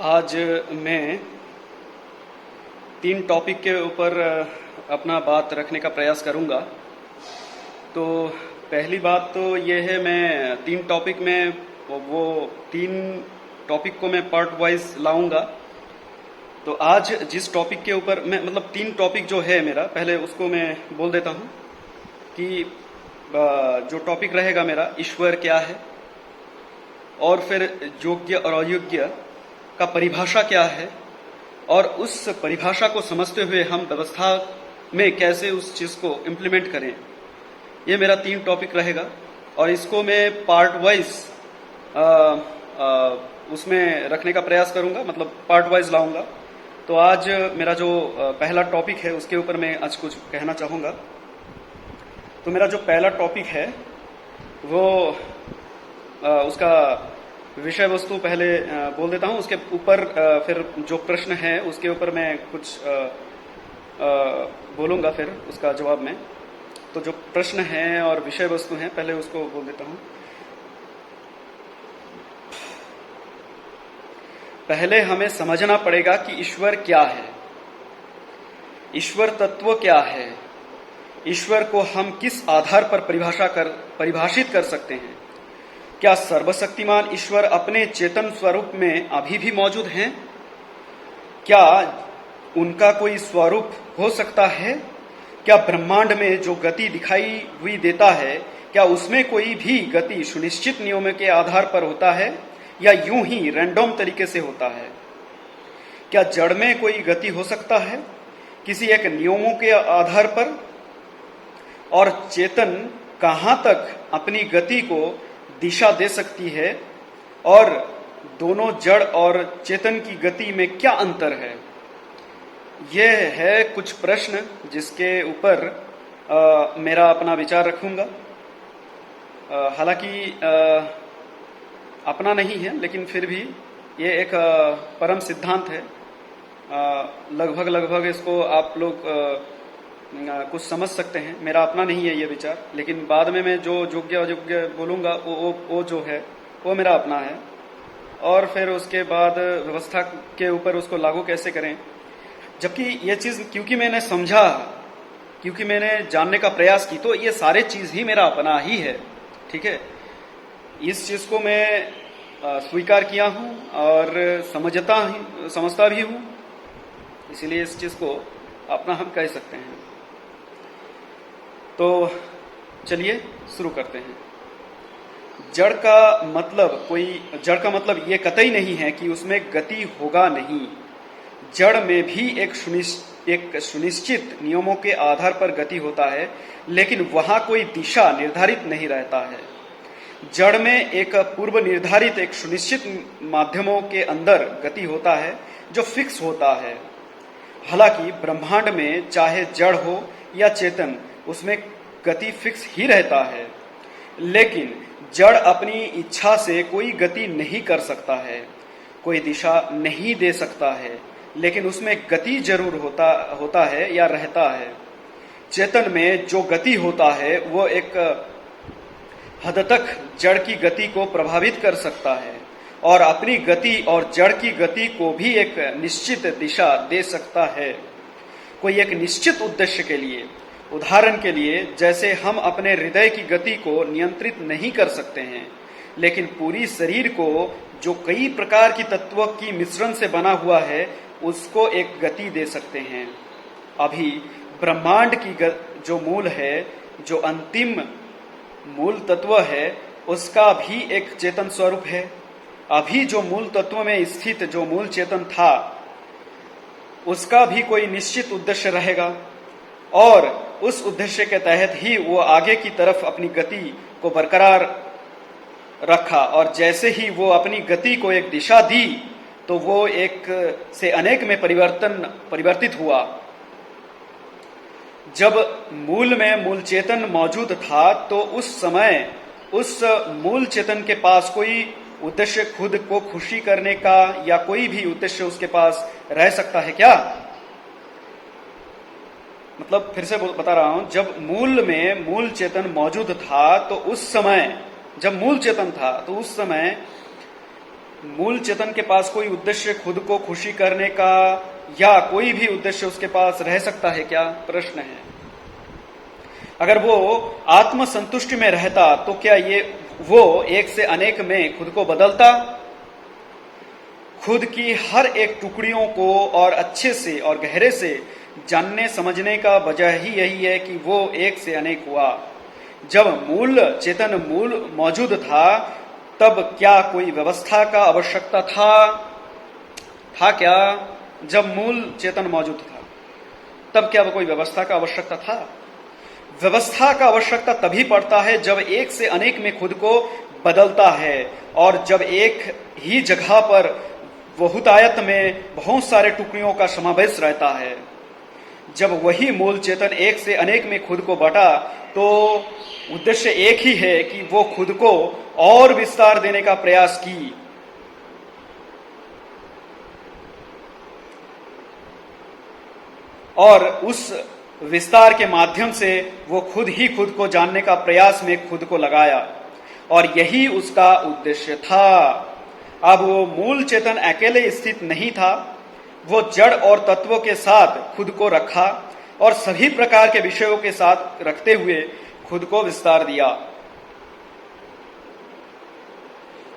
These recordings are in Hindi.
आज मैं 3 टॉपिक के ऊपर अपना बात रखने का प्रयास करूंगा। तो पहली बात तो ये है, मैं 3 टॉपिक में वो 3 टॉपिक को मैं पार्ट वाइज लाऊंगा। तो आज जिस टॉपिक के ऊपर मैं 3 टॉपिक जो है मेरा, पहले उसको मैं बोल देता हूँ कि जो टॉपिक रहेगा मेरा, ईश्वर क्या है, और फिर योग्य और अयोग्य का परिभाषा क्या है, और उस परिभाषा को समझते हुए हम व्यवस्था में कैसे उस चीज को इम्प्लीमेंट करें। ये मेरा 3 टॉपिक रहेगा और इसको मैं पार्ट वाइज उसमें रखने का प्रयास करूंगा, मतलब पार्ट वाइज लाऊंगा। तो आज मेरा जो पहला टॉपिक है उसके ऊपर मैं आज कुछ कहना चाहूंगा। तो मेरा जो पहला टॉपिक है वो उसका विषय वस्तु पहले बोल देता हूं, उसके ऊपर फिर जो प्रश्न है उसके ऊपर मैं कुछ बोलूंगा, फिर उसका जवाब में। तो जो प्रश्न है और विषय वस्तु है पहले उसको बोल देता हूं। पहले हमें समझना पड़ेगा कि ईश्वर क्या है, ईश्वर तत्व क्या है, ईश्वर को हम किस आधार पर परिभाषित कर सकते हैं। क्या सर्वशक्तिमान ईश्वर अपने चेतन स्वरूप में अभी भी मौजूद हैं? क्या उनका कोई स्वरूप हो सकता है? क्या ब्रह्मांड में जो गति दिखाई हुई देता है, क्या उसमें कोई भी गति सुनिश्चित नियमों के आधार पर होता है या यूं ही रैंडम तरीके से होता है? क्या जड़ में कोई गति हो सकता है किसी एक नियमों के आधार पर? और चेतन कहां तक अपनी गति को दिशा दे सकती है, और दोनों जड़ और चेतन की गति में क्या अंतर है? यह है कुछ प्रश्न जिसके ऊपर मेरा अपना विचार रखूंगा। हालांकि अपना नहीं है, लेकिन फिर भी ये एक परम सिद्धांत है। लगभग इसको आप लोग कुछ समझ सकते हैं। मेरा अपना नहीं है ये विचार, लेकिन बाद में मैं जो योग्य अयोग्य बोलूंगा वो जो है वो मेरा अपना है। और फिर उसके बाद व्यवस्था के ऊपर उसको लागू कैसे करें, जबकि ये चीज क्योंकि मैंने समझा, क्योंकि मैंने जानने का प्रयास की, तो ये सारे चीज ही मेरा अपना ही है। ठीक है, इस चीज को मैं स्वीकार किया हूं और समझता भी हूं, इसीलिए इस चीज को अपना हम कह सकते हैं। तो चलिए शुरू करते हैं। जड़ का मतलब ये कतई नहीं है कि उसमें गति होगा नहीं। जड़ में भी एक सुनिश्चित नियमों के आधार पर गति होता है, लेकिन वहां कोई दिशा निर्धारित नहीं रहता है। जड़ में एक पूर्व निर्धारित, एक सुनिश्चित माध्यमों के अंदर गति होता है जो फिक्स होता है। हालांकि ब्रह्मांड में चाहे जड़ हो या चेतन, उसमें गति फिक्स ही रहता है, लेकिन जड़ अपनी इच्छा से कोई गति नहीं कर सकता है, कोई दिशा नहीं दे सकता है, लेकिन उसमें गति जरूर होता है या रहता है। चेतन में जो गति होता है वो एक हद तक जड़ की गति को प्रभावित कर सकता है और अपनी गति और जड़ की गति को भी एक निश्चित दिशा दे सकता है, कोई एक निश्चित उद्देश्य के लिए। उदाहरण के लिए, जैसे हम अपने हृदय की गति को नियंत्रित नहीं कर सकते हैं, लेकिन पूरी शरीर को जो कई प्रकार की तत्वों की मिश्रण से बना हुआ है उसको एक गति दे सकते हैं। अभी ब्रह्मांड की जो मूल है, जो अंतिम मूल तत्व है, उसका भी एक चेतन स्वरूप है। अभी जो मूल तत्व में स्थित जो मूल चेतन था, उसका भी कोई निश्चित उद्देश्य रहेगा और उस उद्देश्य के तहत ही वो आगे की तरफ अपनी गति को बरकरार रखा। और जैसे ही वो अपनी गति को एक दिशा दी तो वो एक से अनेक में परिवर्तित हुआ। जब मूल में मूल चेतन मौजूद था तो उस समय उस मूल चेतन के पास कोई उद्देश्य, खुद को खुशी करने का या कोई भी उद्देश्य उसके पास रह सकता है क्या? मतलब फिर से बता रहा हूं, जब मूल में मूल चेतन मौजूद था तो उस समय, जब मूल चेतन था तो उस समय मूल चेतन के पास कोई उद्देश्य खुद को खुशी करने का या कोई भी उद्देश्य उसके पास रह सकता है क्या? प्रश्न है। अगर वो आत्म संतुष्टि में रहता तो क्या ये वो एक से अनेक में खुद को बदलता? खुद की हर एक टुकड़ियों को और अच्छे से और गहरे से जानने समझने का वजह ही यही है कि वो एक से अनेक हुआ। जब मूल चेतन मूल मौजूद था तब क्या कोई व्यवस्था का आवश्यकता था क्या? जब मूल चेतन मौजूद था तब क्या कोई व्यवस्था का आवश्यकता था? व्यवस्था का आवश्यकता तभी पड़ता है जब एक से अनेक में खुद को बदलता है और जब एक ही जगह पर बहुतायत में बहुत सारे टुकड़ियों का समावेश रहता है। जब वही मूल चेतन एक से अनेक में खुद को बांटा तो उद्देश्य एक ही है कि वो खुद को और विस्तार देने का प्रयास की। और उस विस्तार के माध्यम से वो खुद ही खुद को जानने का प्रयास में खुद को लगाया और यही उसका उद्देश्य था। अब वो मूल चेतन अकेले स्थित नहीं था, वो जड़ और तत्वों के साथ खुद को रखा और सभी प्रकार के विषयों के साथ रखते हुए खुद को विस्तार दिया।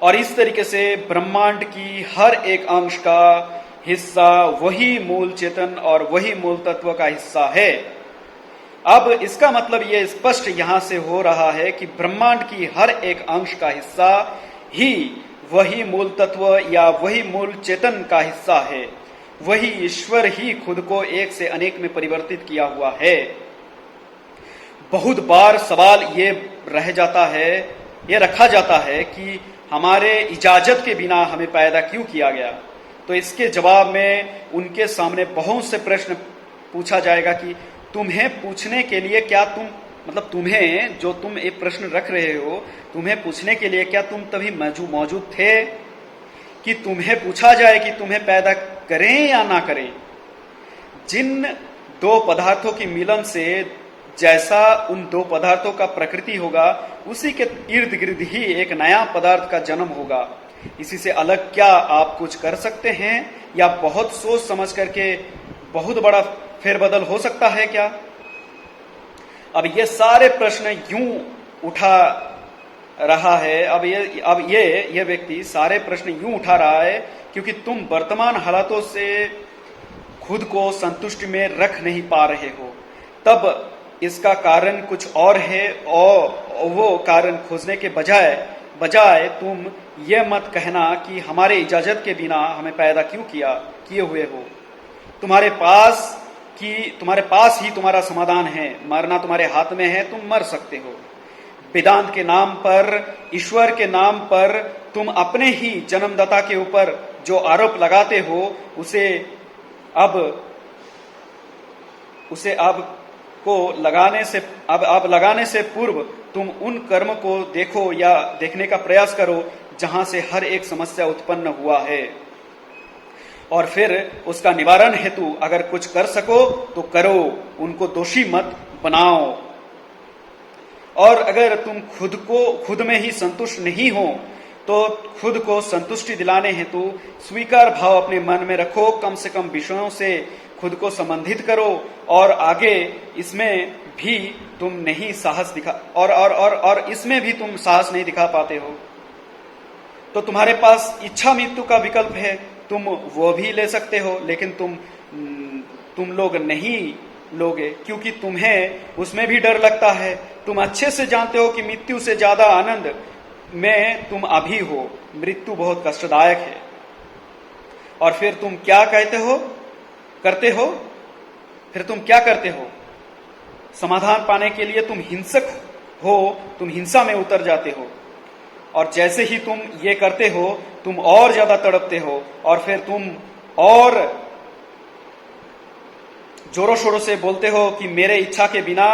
और इस तरीके से ब्रह्मांड की हर एक अंश का हिस्सा वही मूल चेतन और वही मूल तत्व का हिस्सा है। अब इसका मतलब ये स्पष्ट यहां से हो रहा है कि ब्रह्मांड की हर एक अंश का हिस्सा ही वही मूल तत्व या वही मूल चेतन का हिस्सा है। वही ईश्वर ही खुद को एक से अनेक में परिवर्तित किया हुआ है। बहुत बार सवाल ये रखा जाता है कि हमारे इजाजत के बिना हमें पैदा क्यों किया गया? तो इसके जवाब में उनके सामने बहुत से प्रश्न पूछा जाएगा कि तुम्हें पूछने के लिए क्या तुम्हें जो तुम एक प्रश्न रख रहे हो, तुम्हें पूछने के लिए क्या तुम तभी मौजूद थे कि तुम्हें पूछा जाए कि तुम्हें पैदा करें या ना करें? जिन दो पदार्थों की मिलन से जैसा उन दो पदार्थों का प्रकृति होगा उसी के इर्द गिर्द ही एक नया पदार्थ का जन्म होगा। इसी से अलग क्या आप कुछ कर सकते हैं या बहुत सोच समझ करके बहुत बड़ा फेरबदल हो सकता है क्या? अब ये सारे प्रश्न यूं उठा रहा है। अब ये व्यक्ति सारे प्रश्न यूं उठा रहा है क्योंकि तुम वर्तमान हालातों से खुद को संतुष्टि में रख नहीं पा रहे हो। तब इसका कारण कुछ और है और वो कारण खोजने के बजाय तुम ये मत कहना कि हमारे इजाजत के बिना हमें पैदा क्यों किए हुए हो। तुम्हारे पास ही तुम्हारा समाधान है। मरना तुम्हारे हाथ में है, तुम मर सकते हो। वेदांत के नाम पर, ईश्वर के नाम पर तुम अपने ही जन्मदाता के ऊपर जो आरोप लगाते हो उसे लगाने से पूर्व तुम उन कर्म को देखो या देखने का प्रयास करो जहां से हर एक समस्या उत्पन्न हुआ है और फिर उसका निवारण हेतु अगर कुछ कर सको तो करो, उनको दोषी मत बनाओ। और अगर तुम खुद में ही संतुष्ट नहीं हो तो खुद को संतुष्टि दिलाने हेतु स्वीकार भाव अपने मन में रखो। कम से कम विषयों से खुद को संबंधित करो और आगे इसमें भी तुम नहीं साहस दिखा और इसमें भी तुम साहस नहीं दिखा पाते हो तो तुम्हारे पास इच्छा मृत्यु का विकल्प है, तुम वो भी ले सकते हो, लेकिन तुम लोग नहीं लोगे क्योंकि तुम्हें उसमें भी डर लगता है। तुम अच्छे से जानते हो कि मृत्यु से ज्यादा आनंद में तुम अभी हो। मृत्यु बहुत कष्टदायक है। और फिर तुम क्या करते हो? समाधान पाने के लिए तुम हिंसक हो, तुम हिंसा में उतर जाते हो और जैसे ही तुम ये करते हो तुम और ज्यादा तड़पते हो और फिर तुम और जोरों शोरों से बोलते हो कि मेरे इच्छा के बिना,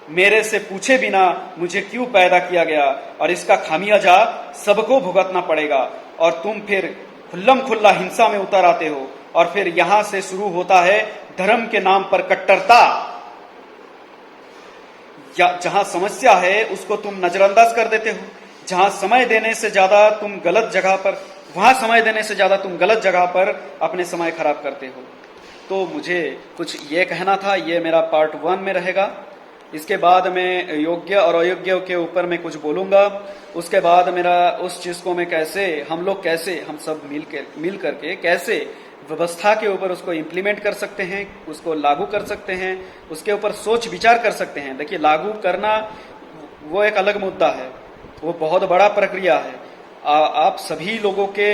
मेरे से पूछे बिना मुझे क्यों पैदा किया गया और इसका खामियाजा सबको भुगतना पड़ेगा। और तुम फिर खुल्लम खुल्ला हिंसा में उतर आते हो और फिर यहां से शुरू होता है धर्म के नाम पर कट्टरता। जहां समस्या है उसको तुम नजरअंदाज कर देते हो, जहां समय देने से ज्यादा तुम गलत जगह पर वहां समय देने से ज्यादा तुम गलत जगह पर अपने समय खराब करते हो। तो मुझे कुछ ये कहना था, ये मेरा पार्ट 1 में रहेगा। इसके बाद मैं योग्य और अयोग्य के ऊपर मैं कुछ बोलूंगा। उसके बाद मेरा उस चीज को मैं कैसे, हम लोग कैसे, हम सब मिल करके कैसे व्यवस्था के ऊपर उसको इम्प्लीमेंट कर सकते हैं, उसको लागू कर सकते हैं, उसके ऊपर सोच विचार कर सकते हैं। देखिए, लागू करना वो एक अलग मुद्दा है, वो बहुत बड़ा प्रक्रिया है। आप सभी लोगों के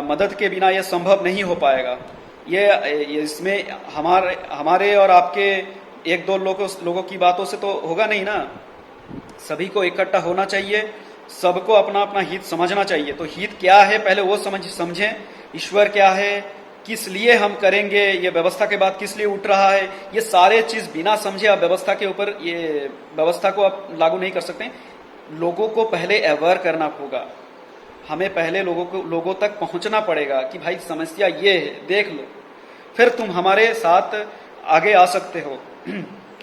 मदद के बिना यह संभव नहीं हो पाएगा। ये इसमें हमारे और आपके एक दो लोगों की बातों से तो होगा नहीं ना। सभी को इकट्ठा होना चाहिए, सबको अपना अपना हित समझना चाहिए। तो हित क्या है पहले वो समझें, ईश्वर क्या है, किस लिए हम करेंगे, ये व्यवस्था के बाद किस लिए उठ रहा है, ये सारे चीज बिना समझे आप व्यवस्था के ऊपर, ये व्यवस्था को आप लागू नहीं कर सकते। लोगों को पहले अवेयर करना होगा, हमें पहले लोगों तक पहुंचना पड़ेगा कि भाई समस्या ये है, देख लो, फिर तुम हमारे साथ आगे आ सकते हो।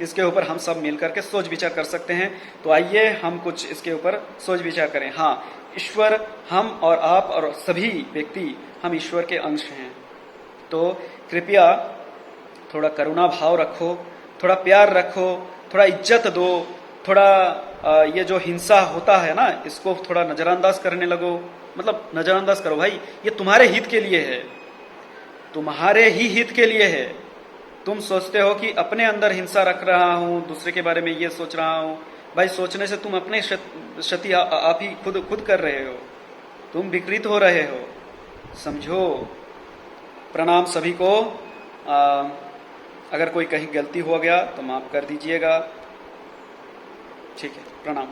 इसके ऊपर हम सब मिलकर के सोच विचार कर सकते हैं। तो आइए हम कुछ इसके ऊपर सोच विचार करें। हाँ, ईश्वर, हम और आप और सभी व्यक्ति हम ईश्वर के अंश हैं। तो कृपया थोड़ा करुणा भाव रखो, थोड़ा प्यार रखो, थोड़ा इज्जत दो, थोड़ा ये जो हिंसा होता है ना, इसको थोड़ा नजरअंदाज करने लगो। मतलब नजरअंदाज करो भाई, ये तुम्हारे हित के लिए है, तुम्हारे ही हित के लिए है। तुम सोचते हो कि अपने अंदर हिंसा रख रहा हूं, दूसरे के बारे में ये सोच रहा हूं, भाई सोचने से तुम अपने क्षति आप ही खुद कर रहे हो, तुम विकृत हो रहे हो, समझो। प्रणाम सभी को। अगर कोई कहीं गलती हो गया तो माफ कर दीजिएगा। ठीक है, प्रणाम।